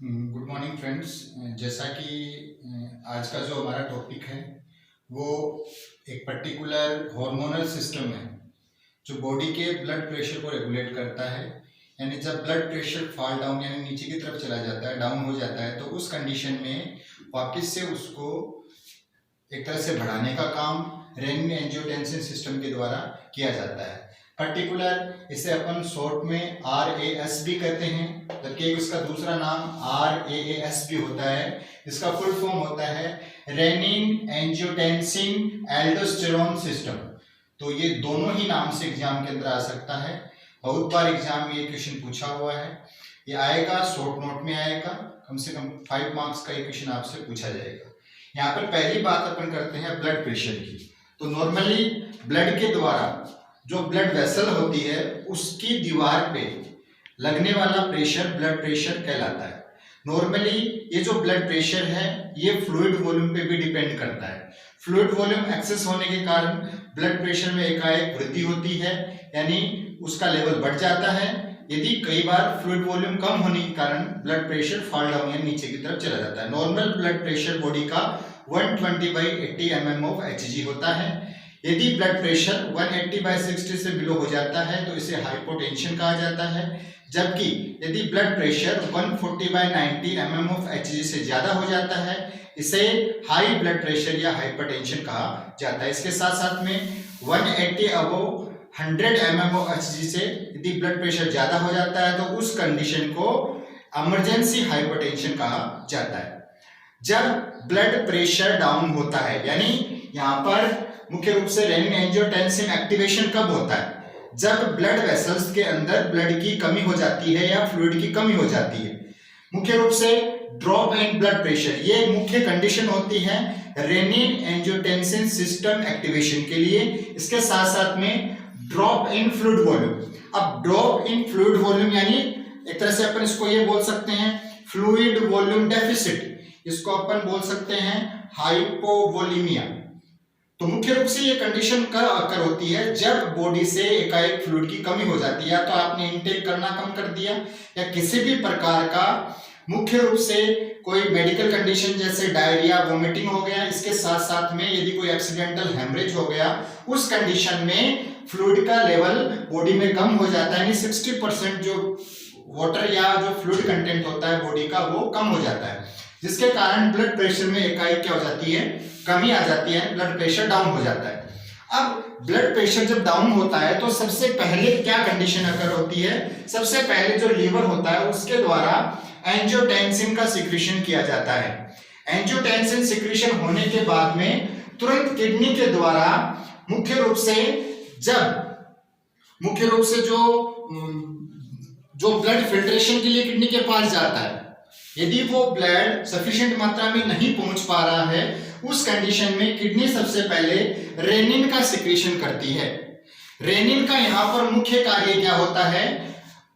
Good morning friends. जैसा कि आज का जो हमारा टॉपिक है वो एक पर्टिकुलर हार्मोनल सिस्टम है जो बॉडी के ब्लड प्रेशर को रेगुलेट करता है। यानी जब ब्लड प्रेशर फॉल डाउन यानी नीचे की तरफ चला जाता है, डाउन हो जाता है, तो उस कंडीशन में वापस से उसको एक तरह से बढ़ाने का काम रेनिन एंजियोटेंसिन सिस्टम के द्वारा किया जाता है। पर्टिकुलर इसे अपन शॉर्ट में RAS भी कहते हैं, जबकि इसका दूसरा नाम RAAS भी होता है। इसका फुल फॉर्म होता है रेनिन एंजियोटेंसिन एल्डोस्टेरोन सिस्टम। तो ये दोनों ही नाम से एग्जाम के अंदर आ सकता है। बहुत बार एग्जाम में ये क्वेश्चन पूछा हुआ है। ये आएगा, शॉर्ट नोट में आएगा, कम से कम 5 मार्क्स का ये क्वेश्चन आपसे पूछा जाएगा। यहाँ पर पहली बात अपन करते हैं ब्लड प्रेशर की। तो नॉर्मली ब्लड के द्वारा जो ब्लड वेसल होती है उसकी दीवार पे लगने वाला प्रेशर ब्लड प्रेशर कहलाता है। नॉर्मली ये जो ब्लड प्रेशर है ये फ्लूइड वॉल्यूम पे भी डिपेंड करता है। फ्लूइड वॉल्यूम एक्सेस होने के कारण ब्लड प्रेशर में एकाएक वृद्धि होती है, यानी उसका लेवल बढ़ जाता है। यदि कई बार फ्लूइड वॉल्यूम कम होने के कारण ब्लड प्रेशर फॉल डाउन या नीचे की तरफ चला जाता है। नॉर्मल ब्लड प्रेशर बॉडी का 120/80 mm ऑफ Hg होता है। यदि ब्लड प्रेशर 180/60 से बिलो हो जाता है तो इसे हाइपोटेंशन कहा जाता है, जबकि यदि blood pressure 140/90 mm of Hg से ज्यादा हो जाता है इसे हाई ब्लड प्रेशर या हाइपरटेंशन कहा जाता है। इसके साथ साथ में 180 अबव 100 mm ऑफ Hg से यदि ब्लड प्रेशर ज्यादा हो जाता है तो उस कंडीशन को इमरजेंसी हाइपरटेंशन कहा जाता है। जब ब्लड प्रेशर डाउन होता है, यानी यहाँ पर मुख्य रूप से रेनिन एंजियोटेंसिन एक्टिवेशन कब होता है? जब ब्लड वेसल्स के अंदर ब्लड की कमी हो जाती है या फ्लूइड की कमी हो जाती है। मुख्य रूप से ड्रॉप इन ब्लड प्रेशर ये मुख्य कंडीशन होती है रेनिन एंजियोटेंसिन सिस्टम एक्टिवेशन के लिए। इसके साथ साथ में ड्रॉप इन फ्लूइड वॉल्यूम। अब ड्रॉप इन फ्लूइड वॉल्यूम यानी एक तरह से अपन इसको ये बोल सकते हैं फ्लूइड वॉल्यूम डेफिसिट, इसको अपन बोल सकते हैं हाइपोवोलीमिया। तो मुख्य रूप से ये कंडीशन कब अकर होती है? जब बॉडी से एकाएक फ्लूइड की कमी हो जाती है, या तो आपने इनटेक करना कम कर दिया या किसी भी प्रकार का मुख्य रूप से कोई मेडिकल कंडीशन जैसे डायरिया, वोमिटिंग हो गया, इसके साथ साथ में यदि कोई एक्सीडेंटल हेमरेज हो गया, उस कंडीशन में फ्लूइड का लेवल बॉडी में कम हो जाता है, यानी 60% जो वाटर या जो फ्लूइड कंटेंट होता है बॉडी का वो कम हो जाता है, जिसके कारण ब्लड प्रेशर में एकाएक क्या हो जाती है? कमी आ जाती है, ब्लड प्रेशर डाउन हो जाता है। अब ब्लड प्रेशर जब डाउन होता है तो सबसे पहले क्या कंडीशन अकर होती है? सबसे पहले जो लीवर होता है उसके द्वारा एंजियोटेंसिन का सिक्रीशन किया जाता है। एंजियोटेंसिन सिक्रीशन होने के बाद में तुरंत किडनी के द्वारा मुख्य रूप से जो ब्लड फिल्ट्रेशन के लिए किडनी के पास जाता है, यदि वो ब्लड सफिशिएंट मात्रा में नहीं पहुंच पा रहा है, उस कंडीशन में किडनी सबसे पहले रेनिन का सिक्रीशन करती है। रेनिन का यहाँ पर मुख्य कार्य क्या होता है?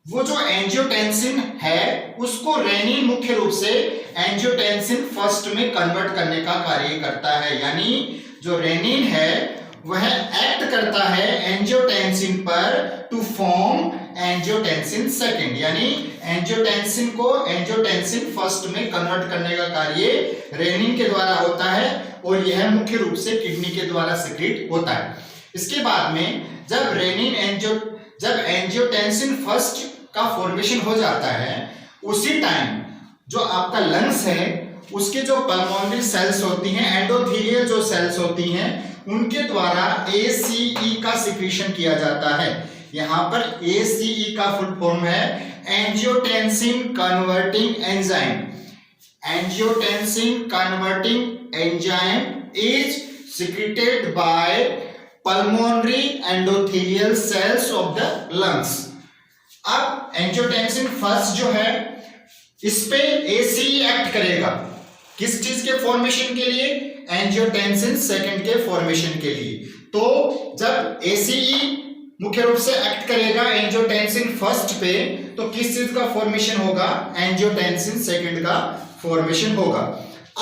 वो जो एंजियोटेंसिन है उसको रेनिन मुख्य रूप से एंजियोटेंसिन फर्स्ट में कन्वर्ट करने का कार्य करता है। यानी जो रेनिन है वह एक्ट करता है एंजियोटेंसिन पर टू फॉर्म एंजियोटेंसिन सेकंड, यानी एंजियोटेंसिन को एंजियोटेंसिन फर्स्ट में कन्वर्ट करने का कार्य रेनिन के द्वारा होता है और यह मुख्य रूप से किडनी के द्वारा सिक्रीट होता है। इसके बाद में जब एंजियोटेंसिन फर्स्ट का फॉर्मेशन हो जाता है, उसी टाइम जो आपका लंग्स है उसके जो पल्मोनरी सेल्स होती हैं, एंडोथेलियल जो सेल्स होती हैं, उनके द्वारा ACE का सिक्रीशन किया जाता है। यहां पर ACE का फुल फॉर्म है angiotensin converting enzyme. Angiotensin converting enzyme is secreted by pulmonary endothelial cells of the lungs. अब एंजियोटेंसिन फर्स्ट जो है इस पे ACE एक्ट करेगा, किस चीज के फॉर्मेशन के लिए? एंजियोटेंसिन सेकंड के फॉर्मेशन के लिए। तो जब ACE मुख्य रूप से एक्ट करेगा एंजियोटेंसिन फर्स्ट पे, तो किस चीज का फॉर्मेशन होगा? एंजियोटेंसिन सेकंड का फॉर्मेशन होगा।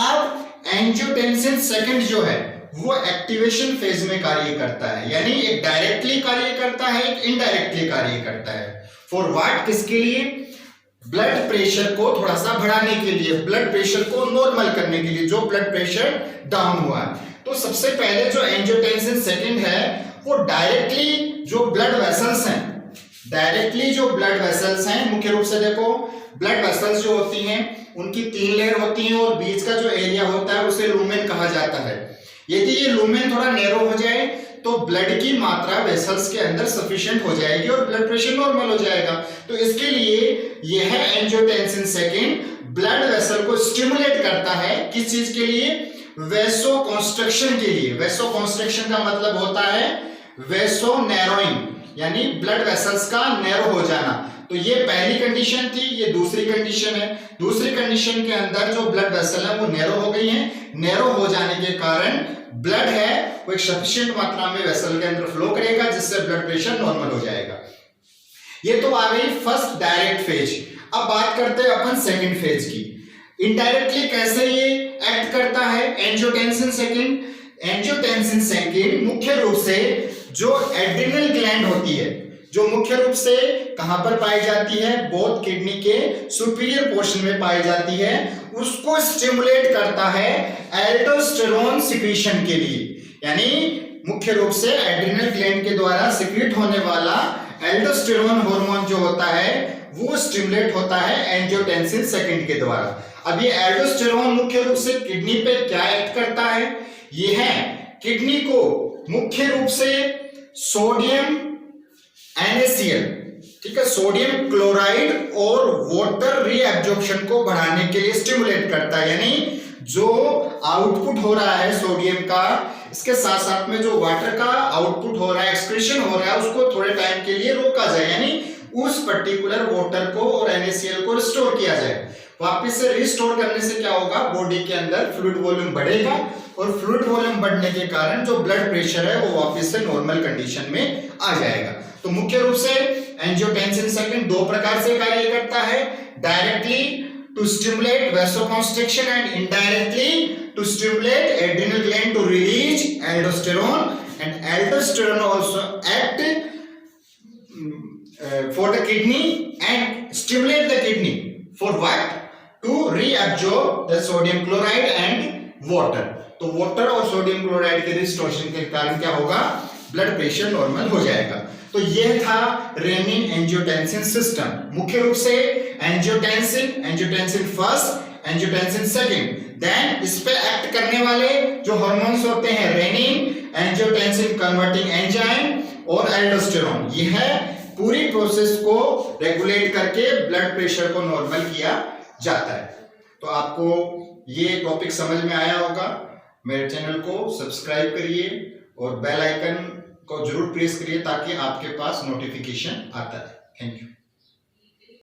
अब एंजियोटेंसिन सेकंड जो है वो एक्टिवेशन फेज में कार्य करता है, यानी एक डायरेक्टली कार्य करता है, एक इनडायरेक्टली कार्य करता है। For what? किसके लिए? ब्लड प्रेशर को थोड़ा सा बढ़ाने के लिए, ब्लड प्रेशर को नॉर्मल करने के लिए, जो ब्लड प्रेशर डाउन हुआ है। तो सबसे पहले जो एंजियोटेंसिन सेकंड है वो डायरेक्टली जो ब्लड वेसल्स हैं, डायरेक्टली जो ब्लड वेसल्स हैं, मुख्य रूप से देखो ब्लड वेसल्स जो होती हैं उनकी 3 लेयर होती हैं और बीच का जो एरिया होता है उसे लूमेन कहा जाता है। यदि ये लूमेन थोड़ा नैरो हो जाए तो ब्लड की मात्रा वेसल्स के अंदर सफिशिएंट हो जाएगी और ब्लड प्रेशर नॉर्मल हो जाएगा। तो इसके लिए यह एंजियोटेंसिन सेकंड ब्लड वेसल को स्टिमुलेट करता है। किस चीज के लिए? वेसो कंस्ट्रक्शन के लिए। वेसो कंस्ट्रक्शन का मतलब होता है वेसो नैरोइंग, यानी ब्लड वेसल्स का नैरो हो जाना। तो ये पहली कंडीशन थी, ये दूसरी कंडीशन है। दूसरी कंडीशन के अंदर जो ब्लड वेसल है वो नैरो हो गई है। नैरो हो जाने के कारण ब्लड है वो एक सफिशिएंट मात्रा में वेसल के अंदर फ्लो करेगा जिससे ब्लड प्रेशर नॉर्मल हो जाएगा। ये तो आ गई फर्स्ट डायरेक्ट फेज। अब बात करते हैं अपन सेकंड फेज की। इनडायरेक्टली कैसे ये एक्ट करता है एंजियोटेंसिन सेकंड? एंजियोटेंसिन सेकंड मुख्य रूप से जो एड्रिनल ग्लैंड होती है, जो मुख्य रूप से कहां पर पाई जाती है? बोथ किडनी के सुपीरियर पोर्शन में पाई जाती है, उसको स्टिमुलेट करता है एल्डोस्टेरोन सिक्रीशन के लिए। यानी मुख्य रूप से एड्रिनल ग्लैंड के द्वारा सिक्रीट होने वाला एल्डोस्टेरोन हार्मोन जो होता है वो स्टिमुलेट होता है एंजियोटेंसिन सेकंड के द्वारा। अब ये एल्डोस्टेरोन मुख्य रूप से किडनी पे क्या एक्ट करता है? ये है किडनी को मुख्य रूप से सोडियम NaCl, ठीक है, सोडियम क्लोराइड और वाटर रीएब्जॉर्प्शन को बढ़ाने के लिए स्टिमुलेट करता है। यानी जो आउटपुट हो रहा है सोडियम का, इसके साथ साथ में जो वाटर का आउटपुट हो रहा है, एक्सक्रीशन हो रहा है, उसको थोड़े टाइम के लिए रोका जाए, यानी उस पर्टिकुलर वाटर को और NaCl को रिस्टोर किया जाए। वापस से रिस्टोर करने से क्या होगा? बॉडी के अंदर फ्लूइड वॉल्यूम बढ़ेगा और फ्लूइड वॉल्यूम बढ़ने के कारण जो ब्लड प्रेशर है वो वापस से नॉर्मल कंडीशन में आ जाएगा। तो मुख्य रूप से एंजियोटेंसिन सेकंड दो प्रकार से कार्य करता है, directly to stimulate vasoconstriction and indirectly to stimulate adrenal gland to release aldosterone, and aldosterone also act for the kidney and stimulate the kidney for what? To reabsorb the sodium chloride and water. तो water और sodium chloride के restoration के कारण क्या होगा? Blood pressure normal हो जाएगा। तो यह था रेनिन एंजियोटेंसिन सिस्टम। मुख्य रूप से angiotensin first, angiotensin second, then इस पे एक्ट करने वाले जो हार्मोन्स होते हैं रेनिन, एंजियोटेंसिन कन्वर्टिंग एंजाइम और एल्डोस्टेरोन, यह पूरी प्रोसेस को रेगुलेट करके ब्लड प्रेशर को नॉर्मल किया जाता है। तो आपको ये टॉपिक समझ में आया होगा। मेरे चैनल को सब्सक्राइब करिए और बेल आइकन को जरूर प्रेस करिए ताकि आपके पास नोटिफिकेशन आता है। Thank you.